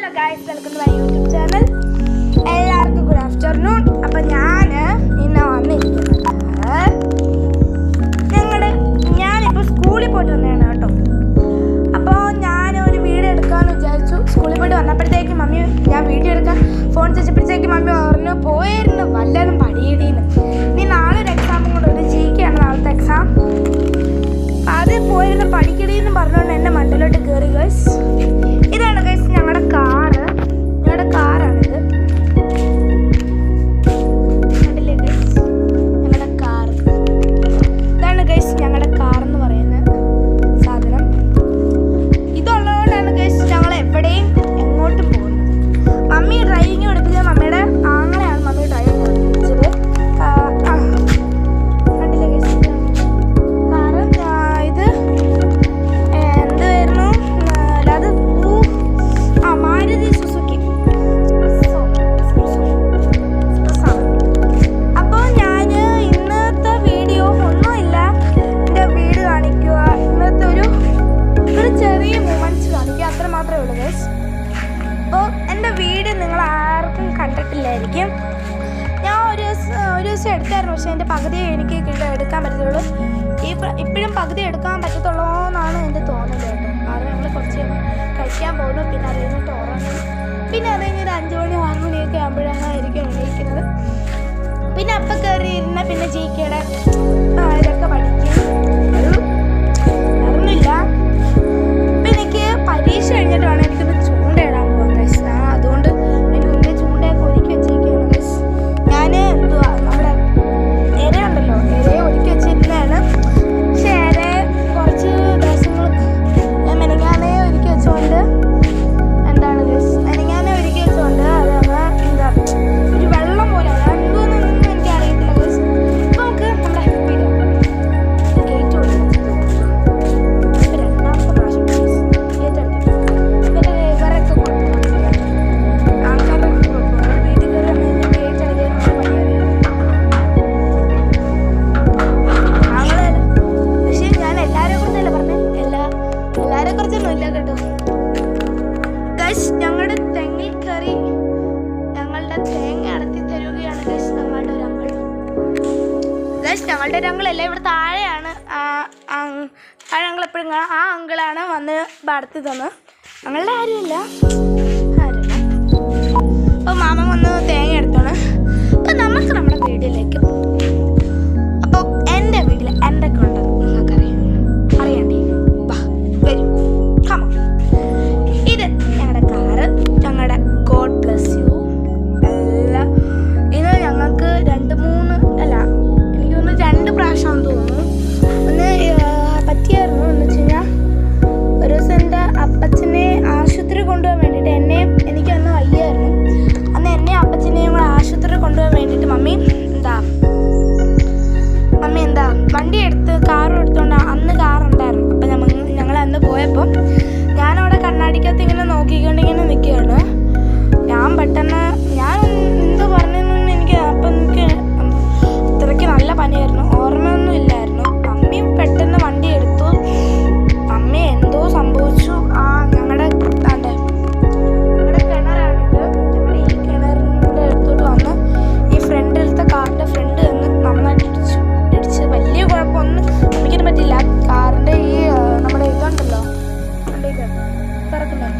Hello guys, welcome to my YouTube channel. എല്ലാവർക്കും good afternoon. അപ്പം ഞാൻ ഇന്ന് വന്നിരിക്കുന്നത് ഞാനിപ്പോൾ സ്കൂളിൽ പോയിട്ട് വന്നതാണ് കേട്ടോ. അപ്പോൾ ഞാനൊരു വീഡിയോ എടുക്കാമെന്ന് വിചാരിച്ചു. സ്കൂളിൽ പോയിട്ട് വന്നപ്പോഴത്തേക്കും മമ്മി ഞാൻ വീഡിയോ എടുക്കാൻ ഫോൺ ചോദിച്ചപ്പോഴത്തേക്കും മമ്മി പറഞ്ഞു പോയിരുന്നു വല്ലതും പടിയിടീന്ന്. ഇനി നാളെ ഒരു എക്സാമും കൂടെ ഒരു ജിക്കാണ് നാളത്തെ എക്സാം. അത് പോയിരുന്നു പഠിക്കടീന്ന് പറഞ്ഞുകൊണ്ട് എൻ്റെ മണ്ടയിലോട്ട് കയറി ഗൈസ്. ഇതാണ് ഗൈസ് ഞങ്ങളുടെ കാറ്. ഞങ്ങളുടെ കാറാണിത്. കണ്ടില്ലേ ഗൈസ്, ഞങ്ങളുടെ കാറ്. ഇതാണ് ഗൈസ് ഞങ്ങളുടെ കാറെന്ന് പറയുന്ന സാധനം. ഇതുള്ളതുകൊണ്ടാണ് ഗൈസ് ഞങ്ങൾ എവിടെയും എങ്ങോട്ടും പോകുന്നത്. മമ്മി ഡ്രൈവിങ് പഠിപ്പിച്ചത് മമ്മിയുടെ ആങ്ങളെയാണ് മമ്മി ഡ്രൈവിങ് പഠിപ്പിച്ചത്. കണ്ടില്ലേ ഗൈസ് കാറ്. ഇത് എന്തായിരുന്നു അത് മാരുതി സുസുക്കി അപ്പോൾ ഞാൻ ഇന്നത്തെ വീഡിയോ ഒന്നുമില്ല, എൻ്റെ വീട് കാണിക്കുക. ഇന്നത്തെ ഒരു ചെറിയ മൂമെൻറ്റ്സ് കാണിക്കുക, അത്ര മാത്രമേ ഉള്ളൂ ഗൈസ്. അപ്പോൾ എൻ്റെ വീട് നിങ്ങൾ ആർക്കും കണ്ടിട്ടില്ലായിരിക്കും. ഞാൻ ഒരു ദിവസം എടുത്തായിരുന്നു, പക്ഷേ എൻ്റെ പകുതി എനിക്ക് എടുക്കാൻ പറ്റത്തുള്ളൂ. ഇപ്പോഴും പകുതി എടുക്കാൻ പറ്റത്തുള്ളൂ എന്നാണ് എൻ്റെ തോന്നൽ കേട്ടോ. കാരണം ഞങ്ങൾ കുറച്ച് കഴിക്കാൻ പോകുന്നു, പിന്നെ അത് കഴിഞ്ഞിട്ട് ഉറങ്ങും. പിന്നെ അത് കഴിഞ്ഞൊരു 5 മണി 6 മണിയൊക്കെ ആകുമ്പോഴാണ് എണീക്കുന്നത്. പിന്നെ അപ്പം കയറി ഇരുന്ന പിന്നെ ജിക്കയുടെ ഇതൊക്കെ പഠിക്കും. അറിഞ്ഞില്ല. അപ്പം എനിക്ക് പരീക്ഷ കഴിഞ്ഞിട്ട് വേണം എനിക്കൊന്ന് ചൂണ്ടയിടാൻ പോകാൻ ഗൈസ്. അതുകൊണ്ട് അതിന് മുന്നേ ചൂണ്ടയൊക്കെ ഒരുക്കി വെച്ചിരിക്കുകയാണ് ഗൈസ്. ഞാൻ എന്തുവാ നമ്മുടെ ഇരയുണ്ടല്ലോ, ഇരയെ ഒരുക്കി വെച്ചിരുന്നതാണ്. പക്ഷേ ഇരയെ കുറച്ച് ദിവസങ്ങൾ ഞാൻ മെനങ്ങാനെ ഒരുക്കി വെച്ചുകൊണ്ട് എന്താണ് ഗൈസ്, മെനങ്ങാനെ ഒരുക്കി വെച്ചുകൊണ്ട് അത് എന്താ ഒരു വെള്ളം പോലെ എന്തോന്നൊന്നും എനിക്ക് അറിയത്തില്ല ഗൈസ്. അപ്പോൾ നമുക്ക് നമ്മുടെ വീഡിയോ ഗേറ്റ് രണ്ടാമത്തെ പ്രാവശ്യം ഗേറ്റ് അടിക്കും. ഇവരൊക്കെ കൊടുക്കും, ആൾക്കാരൊക്കെ കൊടുക്കും. വീട്ടിൽ കയറി വന്നു ഗേറ്റ് അടിക്കാൻ പണിയറിയാം. പക്ഷേ ഞാൻ എല്ലാവരെ കുറിച്ചല്ല പറഞ്ഞത്, എല്ലാവരെ കുറിച്ചൊന്നും ഇല്ല കേട്ടോ ഗൈസ്. ഞങ്ങളുടെ തെങ്ങിൽ കയറി ഞങ്ങളുടെ തേങ്ങ അടത്തി തരുകയാണ് ഗൈസ് ഞങ്ങളുടെ ഒരു അങ്കിൾ. ഗൈസ് ഞങ്ങളുടെ ഒരു അങ്കിളല്ല, ഇവിടെ താഴെയാണ് താഴെ അങ്കിൾ എപ്പോഴും കാണാം. ആ അങ്കിളാണ് വന്ന് അടത്തി തന്നത്, ഞങ്ങളുടെ ആരുമില്ല. അപ്പോൾ മാമ വന്ന് തേങ്ങ എടുത്താണ്. അപ്പോൾ നമുക്ക് നമ്മുടെ വീട്ടിലേക്ക് പോകും. അപ്പോൾ എൻ്റെ വീട്ടിൽ എന്തൊക്കെ ഉണ്ടെന്ന് നിങ്ങൾക്കറിയാം, അറിയണ്ടേ? വാ വരൂ, കമോ. ഇത് ഞങ്ങളുടെ കാറ്, ഞങ്ങളുടെ ഗോഡ് ബ്ലസ് യു എല്ലാം. ഇത് ഞങ്ങൾക്ക് 2-3 അല്ല എനിക്ക് തോന്നുന്നു 2 പ്രാവശ്യം തോന്നുന്നു ഒന്ന് പറ്റിയായിരുന്നു. എന്ന് വെച്ച് കഴിഞ്ഞാൽ ഒരു ദിവസം എൻ്റെ അപ്പച്ചനെ ആശുപത്രി കൊണ്ടുപോകാൻ വേണ്ടിയിട്ട് എനിക്ക് അന്ന് വയ്യായിരുന്നു. അന്ന് എന്നെ അപ്പച്ചനെയും കൂടെ ആശുപത്രി കൊണ്ടുപോകാൻ വേണ്ടിയിട്ട് മമ്മി എന്താ വണ്ടി എടുത്ത് കാറും എടുത്തോണ്ട് അന്ന് കാറുണ്ടായിരുന്നു. അപ്പം ഞങ്ങൾ അന്ന് പോയപ്പോൾ ഞാനവിടെ കണ്ണാടിക്കകത്ത് ഇങ്ങനെ നോക്കിക്കൊണ്ടിങ്ങനെ നിൽക്കുകയാണ്. ഞാൻ പെട്ടെന്ന് ഞാൻ എന്തോ പറഞ്ഞെന്ന് എനിക്ക് അപ്പം എനിക്ക് അത്രയ്ക്ക് നല്ല പനിയായിരുന്നു, ഓർമ്മയൊന്നും ഇല്ലായിരുന്നു. മമ്മി പെട്ടെന്ന് വണ്ടി എടുത്തു. മമ്മി എന്തോ സംഭവിച്ചു. ഞങ്ങളുടെ കിണറാണിത്. ഞങ്ങൾ ഈ കിണറിൻ്റെ അടുത്തോട്ട് വന്ന് ഈ ഫ്രണ്ടിലത്തെ കാറിൻ്റെ ഫ്രണ്ട് നിന്ന് നന്നായിട്ട് ഇടിച്ച് വലിയ കുഴപ്പമൊന്നും നമുക്കിന് പറ്റില്ല. കാറിൻ്റെ ഈ നമ്മുടെ ഇതുണ്ടല്ലോ തുറക്കുന്നത്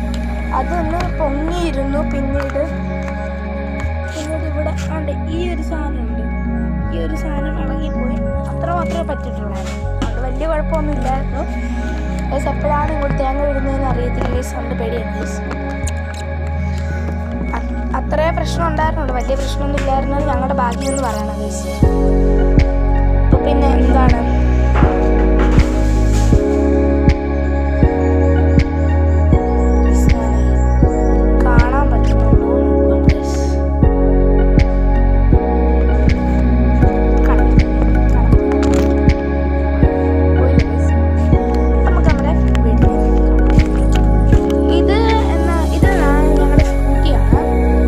അതൊന്ന് പൊങ്ങിയിരുന്നു. പിന്നീട് ഇവിടെ ഉണ്ട് ഈ ഒരു സാധനമുണ്ട്, ഈ ഒരു സാധനം ഇളകിപ്പോയി. അത്ര മാത്രമേ പറ്റിയിട്ടുള്ളായിരുന്നു. അത് വലിയ കുഴപ്പമൊന്നും ഇല്ലായിരുന്നു. ഗൈസ് എപ്പോഴാണ് ഇങ്ങോട്ട് തേങ്ങ വിടുന്നതെന്ന് അറിയത്തില്ല ഗൈസ്, കൊണ്ട് പേടിയാണ് ഗൈസ്. അത്രേ പ്രശ്നം ഉണ്ടായിരുന്നുള്ളൂ, വലിയ പ്രശ്നമൊന്നും ഇല്ലായിരുന്നത് ഞങ്ങളുടെ ഭാഗ്യം എന്ന് പറയണം ഗൈസ്. അപ്പോൾ പിന്നെ എന്താണ് കാണാൻ പറ്റുന്നുണ്ടോ നോക്കണം ഗൈസ്. നമുക്ക് നമ്മുടെ വീട്ടിൽ ഇത് ഞങ്ങളുടെ സ്കൂട്ടിയാണ്.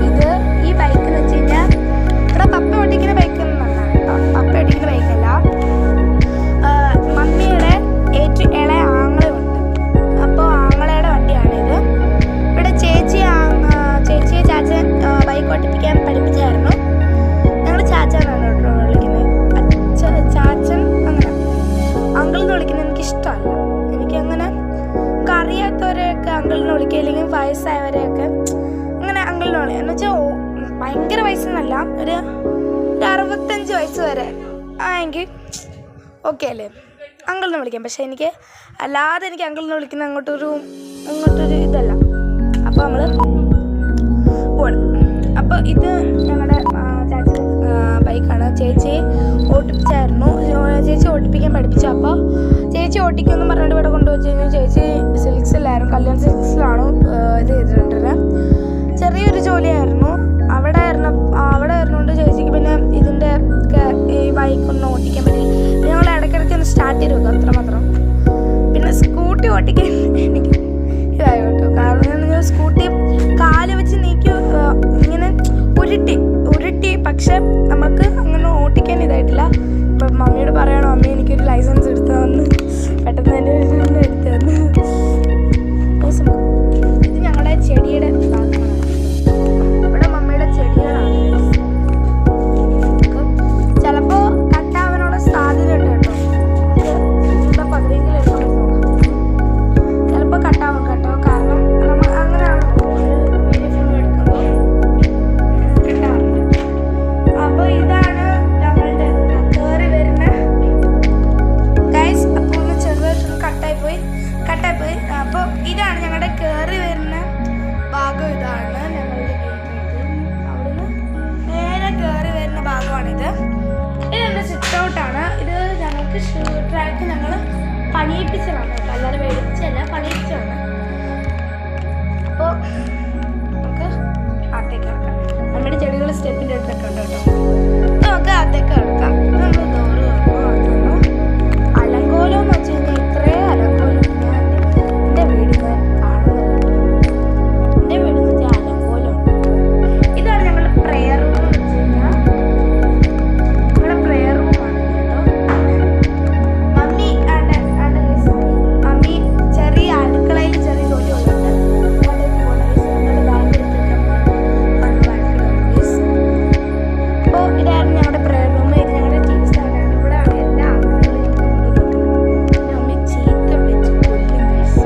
ഇത് ഈ ബൈക്ക് എന്ന് വെച്ച് കഴിഞ്ഞാൽ ഇവിടെ പപ്പ ഓടിക്കുന്ന ബൈക്ക് ഒന്നും പപ്പ ഓടിക്കുന്ന ബൈക്കല്ല. വയസ്സായവരെയൊക്കെ അങ്ങനെ അങ്കിളിനെ വിളിക്കും. എന്ന് വെച്ചാൽ ഭയങ്കര വയസ്സെന്നല്ല, ഒരു 65 വയസ്സ് വരെ എങ്കിൽ ഓക്കെ അല്ലേ അങ്കിളിനെ വിളിക്കാം. പക്ഷേ എനിക്ക് അല്ലാതെ എനിക്ക് അങ്കിളിനെ വിളിക്കുന്ന അങ്ങോട്ടൊരു ഇതല്ല. അപ്പോൾ നമ്മൾ പോകണം. അപ്പോൾ ഇത് ഞങ്ങളുടെ ചാച്ചി ബൈക്കാണ്. ചേച്ചി ഓട്ടിപ്പിച്ചായിരുന്നു. ചേച്ചി ഓട്ടിപ്പിക്കാൻ പഠിപ്പിച്ചു. അപ്പോൾ ചേച്ചി ഓട്ടിക്കുമെന്ന് പറഞ്ഞിട്ട് ഇവിടെ കൊണ്ടുവച്ച് കഴിഞ്ഞാൽ ചേച്ചി സിൽക്സിലായിരുന്നു, കല്യാൺ സിൽക്സിലാണ് ഇത് ചെയ്തിട്ടുണ്ടിരുന്നത്. ചെറിയൊരു ജോലിയായിരുന്നു. അവിടെ ആയിരുന്നുകൊണ്ട് ചേച്ചിക്ക് പിന്നെ ഇതിൻ്റെ ഈ ബൈക്കൊന്നും ഓട്ടിക്കാൻ പറ്റി. ഞങ്ങൾ ഇടയ്ക്കിടയ്ക്ക് ഒന്ന് സ്റ്റാർട്ട് ചെയ്ത് വെക്കും, അത്രമാത്രം. പിന്നെ സ്കൂട്ടി ഓട്ടിക്കാൻ എനിക്ക് ഇതായി കേട്ടോ. കാരണം സ്കൂട്ടി കാല് വെച്ച് നീക്കി ഇങ്ങനെ ഉരുട്ടി പക്ഷെ നമുക്ക് അങ്ങനെ ഓട്ടിക്കാൻ ഇതായിട്ടില്ല. ഇപ്പം മമ്മിയോട് പറയണോ, മമ്മി എനിക്കൊരു ലൈസൻസ് എടുത്തു തന്ന് പെട്ടെന്ന് തന്നെ എടുത്തു തന്നു. ഇത് ഞങ്ങളുടെ ചെടിയുടെ ഭാഗമാണ്. ഇവിടെ മമ്മിയുടെ ചെടികളാണ്. ചിലപ്പോൾ കട്ടാവാനുള്ള സാധ്യത ഉണ്ട് കേട്ടോ. ഇവിടെ 15 എടുക്കാൻ നോക്കാം. ചിലപ്പോൾ കട്ടാവും കേട്ടോ. കാരണം നമ്മൾ അങ്ങനെയാണ് എടുക്കുമ്പോൾ കട്ടാറുണ്ട്. അപ്പോൾ ഇതാണ് ഞങ്ങളുടെ കയറി വരുന്ന ഗൈസ്. അപ്പോൾ ഒന്ന് ചെറുതായിട്ടൊന്ന് കട്ടായിപ്പോയി. അപ്പോൾ ഇതാണ് ഞങ്ങളുടെ കയറി വരുന്ന ഭാഗം. ഇതാണ് ഞങ്ങളുടെ അവിടുന്ന് നേരെ കയറി വരുന്ന ഭാഗമാണിത്. ഇതെൻ്റെ സിറ്റ് ഔട്ടാണ്. ഇത് ഞങ്ങൾക്ക് ട്രാക്ക് ഞങ്ങൾ പണിയിപ്പിച്ചതാണ് കേട്ടോ, അല്ലാതെ മേടിച്ചല്ല, പണിയിപ്പിച്ചതാണ്. അപ്പോൾ നമുക്ക് അകത്തേക്ക് കിടക്കാം. നമ്മുടെ ചെടികൾ സ്റ്റെപ്പിൻ്റെ അടുത്തൊക്കെ ഉണ്ട് കേട്ടോ. നമുക്ക് അകത്തേക്ക് കിടക്കാം. നമ്മൾ ഡോറ് തുറന്നു. അലങ്കോലം എന്ന് വെച്ച് കഴിഞ്ഞാൽ ഇത്രയും അലങ്കോലം ഞാൻ എൻ്റെ വീട് ഞാൻ കാണുന്നത്. എൻ്റെ വീട് എന്ന് വെച്ചാൽ അലങ്കോലമുണ്ട്. ഇതാണ് ഞങ്ങളുടെ പ്രെയർ റൂം എന്ന് വെച്ച് കഴിഞ്ഞാൽ ഞങ്ങളുടെ പ്രെയർ റൂമാണ് കേട്ടോ. മമ്മി ചെറിയ അടുക്കളയിൽ ചെറിയ ജോലി ഉള്ളുണ്ട്. അപ്പോൾ ഇതായിരുന്നു ഞങ്ങളുടെ പ്രെയർ റൂം. ഇത് ഞങ്ങളുടെ ടി വി സ്റ്റാൻഡാണ്. ഇവിടെയാണ് എല്ലാ ആളുകളും മമ്മി ചീത്ത വെച്ച് കൊല്ലും ഗൈസ്.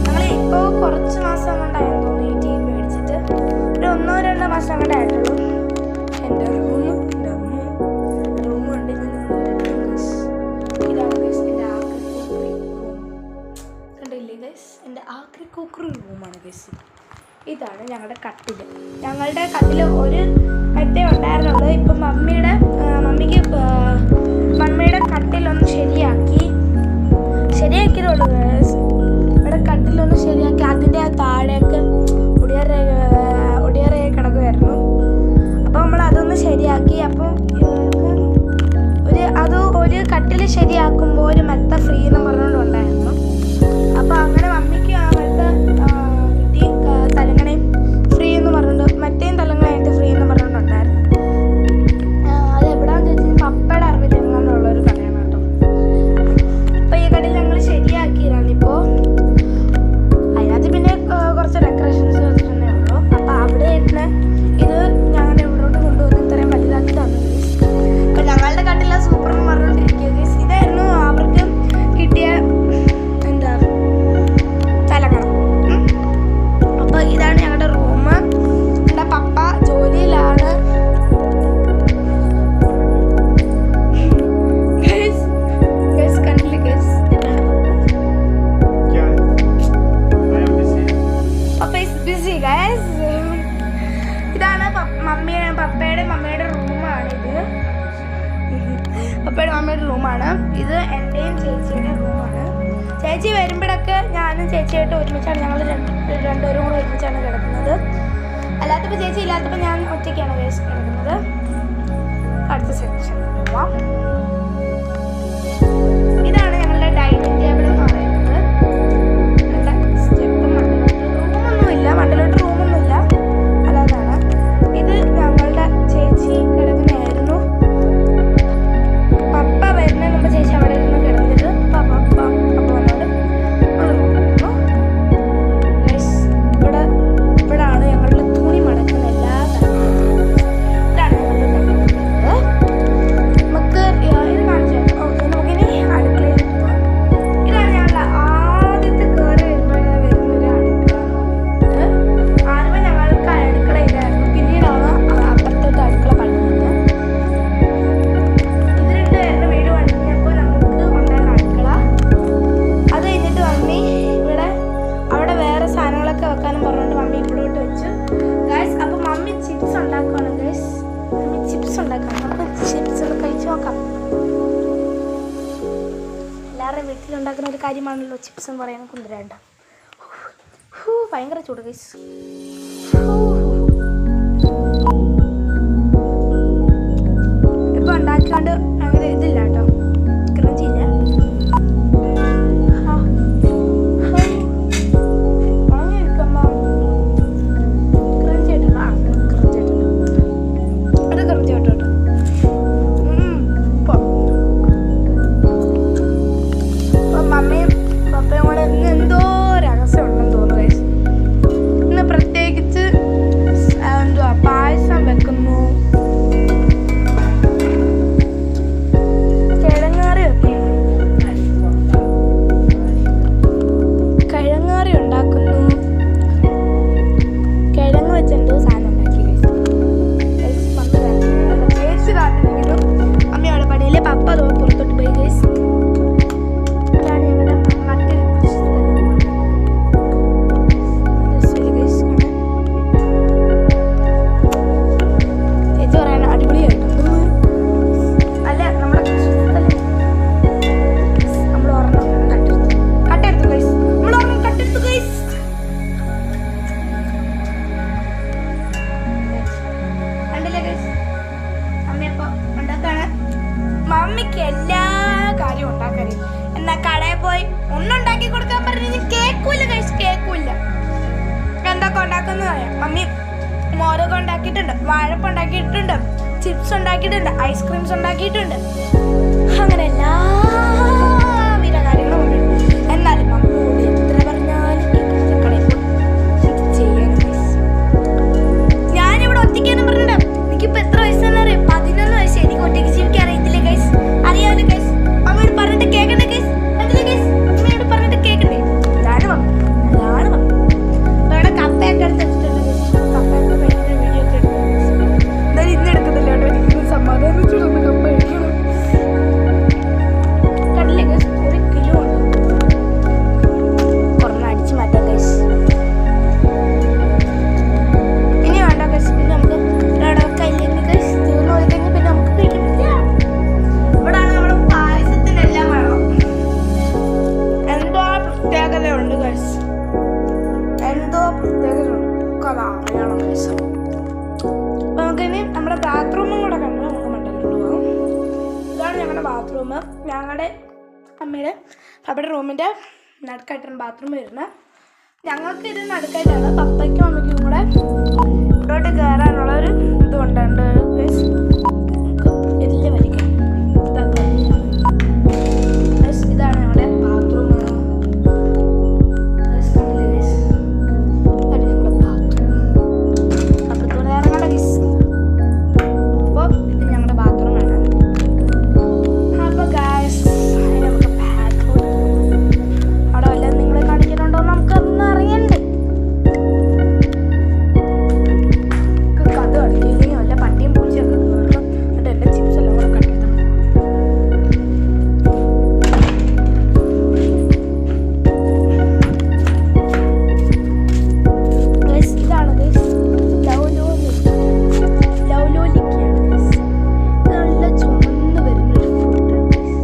ഞങ്ങളിപ്പോൾ കുറച്ച് മാസം കൊണ്ടായിരുന്നു തോന്നുന്നു ഈ ടി വി മേടിച്ചിട്ട്. ഒരു 1-2 മാസം കൊണ്ടായിട്ടുള്ളൂ. എൻ്റെ റൂമുണ്ട്. ഇതാണ് ഗൈസ് എൻ്റെ ആക്രി റൂം. കണ്ടില്ലേ ഗൈസ്, എൻ്റെ ആക്രി കുക്കറി റൂമാണ് ഗൈസ്. ഇതാണ് ഞങ്ങളുടെ കട്ടിൽ. ഞങ്ങളുടെ കട്ടിൽ ഒരു കട്ടേ ഉണ്ടായിരുന്നുള്ളൂ. ഇപ്പം മമ്മിക്ക് മമ്മിയുടെ കട്ടിലൊന്ന് ശരിയാക്കിയതുള്ളൂ ഗൈസ്. ഇവിടെ കട്ടിലൊന്ന് ശരിയാക്കി അതിൻ്റെ താഴേക്ക് ഒടിയറയായി കിടക്കുമായിരുന്നു. അപ്പോൾ നമ്മൾ അതൊന്ന് ശരിയാക്കി. അപ്പോൾ ഒരു കട്ടിൽ ശരിയാക്കുമ്പോൾ ഒരു മെത്ത ഫ്രീ എന്ന് പറഞ്ഞുകൊണ്ടുണ്ടായിരുന്നു. അപ്പോൾ അങ്ങനെ മമ്മിക്ക് ആ മെത്ത കിട്ടി. തലങ്ങണയും ഫ്രീ എന്ന് പറഞ്ഞുകൊണ്ട് മറ്റേയും തലങ്ങണയായിട്ട് ഫ്രീ എന്ന് പറഞ്ഞുകൊണ്ടുണ്ടായിരുന്നു. അത് എവിടെയാണെന്ന് വെച്ചാൽ പപ്പയുടെ അറിവിൽ എങ്ങനെയുള്ളൊരു കടയാണ് കേട്ടോ. അപ്പോൾ ഈ കടയിൽ ഞങ്ങൾ ശരിയാക്കിയതാണിപ്പോൾ. അതിനകത്ത് പിന്നെ കുറച്ച് ഡെക്കറേഷൻസ് വെച്ചിട്ടുണ്ടേ ഉള്ളൂ. അപ്പോൾ അവിടെ ഇരുന്ന് ഇത് ഞങ്ങൾ ഇവിടോട്ട് കൊണ്ടുവന്ന് ഇത്രയും വലുതാക്കി തന്നു. അപ്പോൾ ഞങ്ങളുടെ കട്ടില സൂപ്പർ എന്ന് പറഞ്ഞുകൊണ്ടിരിക്കുക. ഇതായിരുന്നു അവർക്ക് കിട്ടിയ തലക്കണം. അപ്പോൾ ഇതാണ് ഞങ്ങളുടെ റൂം. എൻ്റെ പപ്പ ജോലിയിലാണ്. കണ്ടില്ലേ guys, papa is BC guys. ഇതാണ് പപ്പയുടെ മമ്മയുടെ റൂമാണിത്. പപ്പയുടെ മമ്മയുടെ റൂമാണ് ഇത്. എൻ്റെയും ചേച്ചിയുടെ റൂമാണ്. ചേച്ചി വരുമ്പോഴൊക്കെ ഞാനും ചേച്ചിയായിട്ട് ഒരുമിച്ചാണ്, ഞങ്ങൾ രണ്ടുപേരും കൂടെ ഒരുമിച്ചാണ് കിടക്കുന്നത്. അല്ലാത്തപ്പോൾ ചേച്ചി ഇല്ലാത്തപ്പോൾ ഞാൻ ഒറ്റയ്ക്കാണ് ഗൈസ് കിടക്കുന്നത്. അടുത്ത സെക്ഷൻ പോവാം. ഇതാണ് ഞങ്ങളുടെ ഡൈനിങ് ടേബിൾ എന്ന് പറയുന്നത്. സ്റ്റെപ്പും റൂമൊന്നുമില്ല, മണ്ടലോട്ട് റൂമൊന്നുമില്ല, അല്ലാതാണ്. ഇത് ഞങ്ങളുടെ ചേച്ചി കിടക്കുന്നതായിരുന്നു. പപ്പ വരുന്നതിന് മുമ്പ് ചേച്ചി അവിടെ നിന്ന് കിടന്നിട്ട് പപ്പ വന്നോണ്ട് ഇവിടാണ് ഞങ്ങളുടെ തുണി മടക്കുന്ന എല്ലാ ഇതാണ് ഞങ്ങളുടെ ഉണ്ടാക്കുന്ന ഒരു കാര്യമാണല്ലോ ചിപ്സ് എന്ന് പറയാൻ കൊണ്ടുവരേണ്ട. ഭയങ്കര ചൂട് ഗൈസ്. ഇപ്പം ഉണ്ടാക്കാണ്ട് അങ്ങനെ ഇതില്ല കേട്ടോ, ക്രഞ്ചില്ല. മമ്മിയും പപ്പയും കൂടെ ഇന്ന് എന്തോ രഹസ്യം ഉണ്ടെന്ന് തോന്നുന്നു ഗൈസ്. ഇന്ന് പ്രത്യേകിച്ച് എന്തുവാ പായസം വെക്കുന്നു, കിഴങ്ങാറി വെക്കുന്നു, കിഴങ്ങാറി ഉണ്ടാക്കുന്നു. കിഴങ്ങ് വെച്ച് എന്തോ സാധനം ഉണ്ടാക്കി ഗൈസ്. ചേച്ചി കാത്തിരിക്കുന്നു. അമ്മയോടെ പണിയിലെ പപ്പ പുറത്തോട്ട് പോയി ഗൈസ്. മമ്മിക്ക് എല്ലാ കാര്യവും ഉണ്ടാക്കറിയും. എന്നാ കടയിൽ പോയി ഒന്നുണ്ടാക്കി കൊടുക്കാൻ പറഞ്ഞു കേൾക്കൂല ഗൈസ്, കേൾക്കൂല. എന്തൊക്കെ ഉണ്ടാക്കുന്ന പറയാം. മമ്മി മോരൊക്കെ ഉണ്ടാക്കിയിട്ടുണ്ട്, വാഴപ്പ് ഉണ്ടാക്കിയിട്ടുണ്ട്, ചിപ്സ് ഉണ്ടാക്കിയിട്ടുണ്ട്, ഐസ്ക്രീംസ് ഉണ്ടാക്കിയിട്ടുണ്ട്. അങ്ങനെ എല്ലാവിധ കാര്യങ്ങളും ഉണ്ട്. എന്നാലും മമ്മിയോട് എത്ര പറഞ്ഞാലും കടയിൽ പോയി ചെയ്യാൻ ഗൈസ്. ഞാനിവിടെ ഒറ്റയ്ക്കാന്ന് പറഞ്ഞിട്ട് എനിക്കിപ്പോൾ എത്ര വയസ്സാണെന്ന് അറിയാം? 11 വയസ്സ്. എനിക്ക് ഒറ്റയ്ക്ക് ജീവിക്കാൻ അറിയത്തില്ല ഗൈസ്. അറിയാമല്ലോ ഗൈസ്. അമ്മയോട് പറഞ്ഞിട്ട് കേൾക്കണ്ടേ ഗൈസ്? അതില്ല ഗൈസ്, അമ്മയോട് പറഞ്ഞിട്ട് കേൾക്കണ്ടേ? അതാണ് മമ്മി. ഇവിടെ കപ്പയൊക്കെ എടുത്ത് വെച്ചിട്ടുണ്ട് ഗൈസ്. കപ്പയൊക്കെ ഭയങ്കര വീഡിയോ ഒക്കെ എടുത്തു. എന്തായാലും ഇന്ന് എടുക്കുന്നില്ല കേട്ടോ, എനിക്ക് സമാധാനിച്ചിട്ടൊന്ന് കപ്പ കഴിക്കണം. കണ്ടില്ലേ ഗൈസ്, 1 കിലോ ഉണ്ട്. കുറഞ്ഞ അടിച്ച് മാറ്റാം ഗൈസ്. ഇനി വേണ്ട ഗൈസ്, പിന്നെ നമുക്ക് ഇല്ലെങ്കിൽ ഗൈസ് തീർന്നു പോയില്ലെങ്കിൽ പിന്നെ നമുക്ക് കഴിക്കില്ല. ഇവിടാണ് നമ്മുടെ പായസത്തിനെല്ലാം വേണം. എന്തോ പ്രത്യേകതയുണ്ട് ഗൈസ്, എന്തോ പ്രത്യേകതയുണ്ട്. അറിയണം ഗൈസ്. അപ്പൊ നമുക്കിനി നമ്മുടെ ബാത്റൂമും കൂടെ കണ്ടു നമുക്ക് മണ്ടലിട്ട് പോകാം. ഇതാണ് ഞങ്ങളുടെ ബാത്റൂം. ഞങ്ങളുടെ അമ്മയുടെ അവിടെ റൂമിൻ്റെ നടുക്കായിട്ടാണ് ബാത്റൂം വരുന്നത്. ഞങ്ങൾക്ക് ഇത് നടുക്കായിട്ടാണ്. പപ്പയ്ക്കും അമ്മയ്ക്കും കൂടെ ഇവിടോട്ട് കയറാനുള്ള ഒരു ഇതുകൊണ്ടുണ്ട് ഗൈസ്. എല്ലാം വലിക്കാം. ഇതാണ് ഞങ്ങളുടെ ബാത്റൂം. അപ്പുറത്തൂടെ ഇറങ്ങണ്ട ഗൈസ്. അപ്പോൾ ഇത് ഞങ്ങളുടെ ബാത്റൂമാണ്. അപ്പോൾ ഗൈസ് നമുക്ക് ബാത്റൂം അവിടെ വല്ല നിങ്ങളെ കാണിക്കുന്നുണ്ടോ നമുക്കൊന്നും അറിയണ്ടേ. കഥ കളിക്കില്ലെങ്കിൽ വല്ല പട്ടിയും പൂച്ചയൊക്കെ കയറണം. എന്നിട്ട് എൻ്റെ ചിപ്സ് എല്ലാം കൂടെ കട്ടിട്ട് ഇതാണ് ഗൈസ് ലൗലോലിക്കയാണ് ഗൈസ്. ഇത് നല്ല ചുമന്ന് വരുന്നൊരു ഫ്രൂട്ടാണ് ഗൈസ്.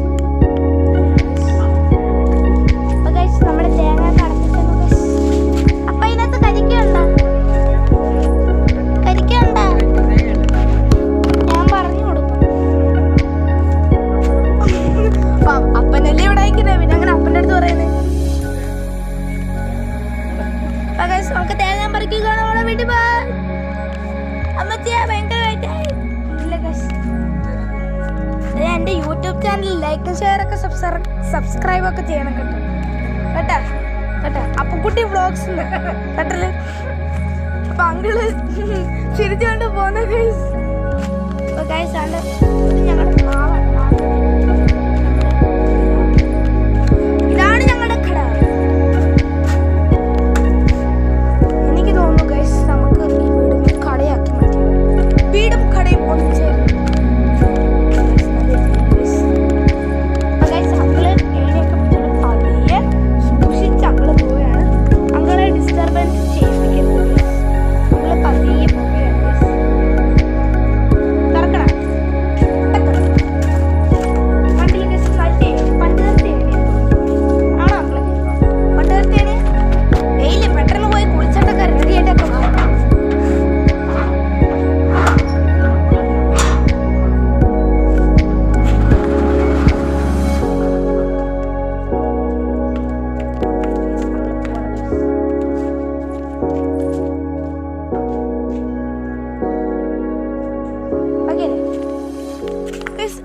അപ്പോൾ ഗൈസ് നമ്മുടെ തേങ്ങ കടത്തിക്കുന്നു ഗൈസ്. അപ്പം ഇതിനകത്ത് കരിക്കുണ്ടോ? ഞാൻ പറഞ്ഞു കൊടുക്കും. അപ്പനല്ലേ ഇവിടെ അയക്കുന്നത്, പിന്നെ അങ്ങനെ അപ്പൻ്റെ അടുത്ത് പറയുന്നത്. അപ്പം ഗൈസ് നമുക്ക് തേങ്ങ പറിക്കുകയാണ്. നമ്മളെ വീട്ടിൽ പോയി അമ്മച്ചിയെ ഭയങ്കരമായിട്ട് ഇല്ല ഗൈസ്. എൻ്റെ യൂട്യൂബ് ചാനൽ ലൈക്കും ഷെയറൊക്കെ സബ്സ്ക്രൈബൊക്കെ ചെയ്യണം കേട്ടോ. കേട്ടാ കേട്ടാ അപ്പുക്കുട്ടി വ്ളോഗ്സ് കേട്ടല്ലേ. അപ്പം അങ്കിള് ചിരിച്ചുകൊണ്ട് പോകുന്ന ഗൈസ്. അപ്പോൾ ഗൈസ് ആണ് ഇത് ഞങ്ങളുടെ മാവാണ്. ഇതാണ് ഞങ്ങളുടെ കട. എനിക്ക് തോന്നുന്നു ഗൈസ് നമുക്ക് ഈ വീടും കടയാക്കി മാറ്റാം. വീടും കടയും ഒന്നിച്ചേരും. അപ്പോൾ ഗൈസ് അങ്കിള് ഏണിയൊക്കെ പിടിച്ചോണ്ട് പതിയെ സൂക്ഷിച്ച് അങ്കിള് പോവുകയാണ്. അങ്കിളെ ഡിസ്റ്റർബൻസ് ചെയ്യിപ്പിക്കരുത്. അങ്കിള് പതിയെ പോവുകയാണ്. തുറക്കണം.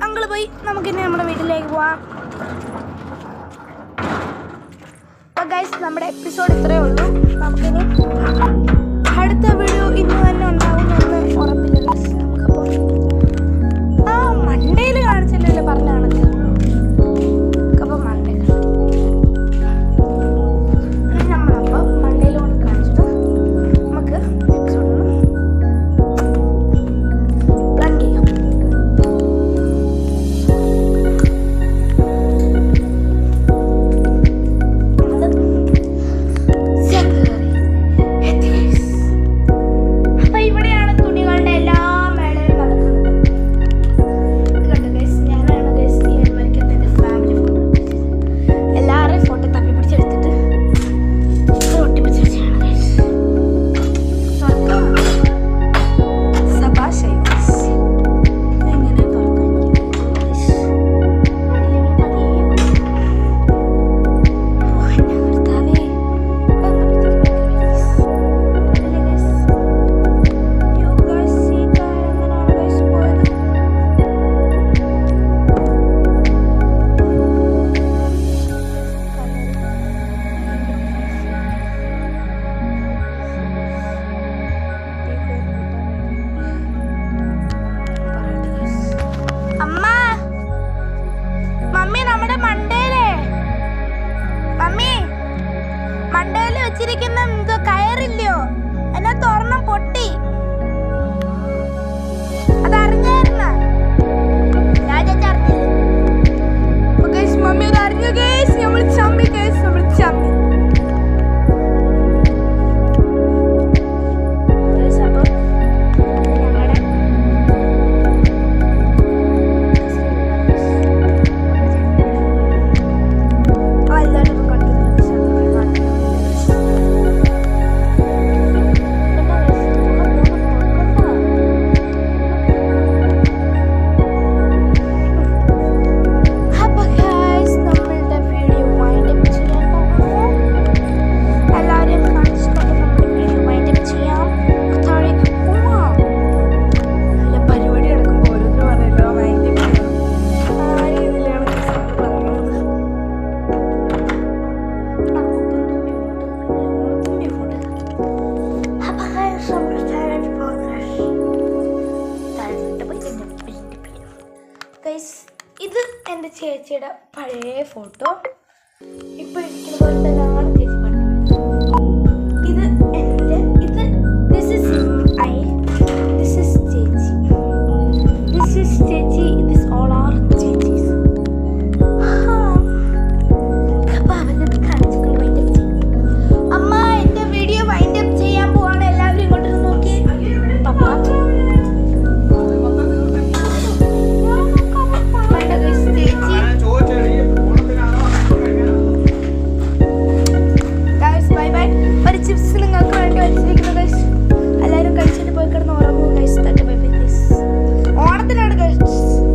അങ്കിള് പോയി, നമുക്കിനി നമ്മുടെ വീട്ടിലേക്ക് പോവാം. അപ്പോൾ ഗൈസ് നമ്മുടെ എപ്പിസോഡ് ഇത്രയേ ഉള്ളൂ. നമുക്കിനി അടുത്ത വീഡിയോ ഇന്ന് തന്നെ ഉണ്ടാവുമെന്ന് ഉറപ്പില്ല ഗൈസ്. നമുക്കപ്പോൾ മണ്ടയിൽ കാണിച്ചില്ലല്ലോ പറഞ്ഞ കണക്ക്. അപ്പോൾ മണ്ടയിൽ നമ്മളപ്പോൾ മണ്ടയിൽ കൊണ്ട് കാണിച്ചിട്ട് നമുക്ക് എപ്പിസോഡ് പ്ലാൻ ചെയ്യാം. അപ്പൊ ഇവിടെയാണ് തുണികളുടെ എല്ലാ മേളയും നടക്കുന്നത്. ഇത് കണ്ടോ ഗൈസ്, ഞാനാണ് ഗൈസ് ഈ അമേരിക്കത്തെ ഫാമിലി ഫോട്ടോ. എല്ലാവരുടെയും ഫോട്ടോ തപ്പി പിടിച്ചെടുത്തിട്ട് ഒട്ടിപ്പിടിച്ച് വെച്ചാണ് ഗൈസ്. സബാഷ് ഗൈസ്. ഇതെങ്ങനെ തുറക്കാൻ ഗൈസ്? അമ്മ, മമ്മി നമ്മുടെ മണ്ടയില് വെച്ചിരിക്കുന്ന എന്തോ കയറില്ലയോ, എന്നാ തോർണം പൊട്ടി. അതറിഞ്ഞായിരുന്ന? ഞാൻ അറിഞ്ഞില്ല. മമ്മി അത് അറിഞ്ഞു ഗൈസ്. നമ്മൾ ചമ്മി ഗൈസ്, നമ്മൾ ചമ്മി. ഇത് എൻ്റെ ചേച്ചിയുടെ പഴയ ഫോട്ടോ. ഇപ്പോൾ ഇരിക്കുന്ന പോലെ തന്നെ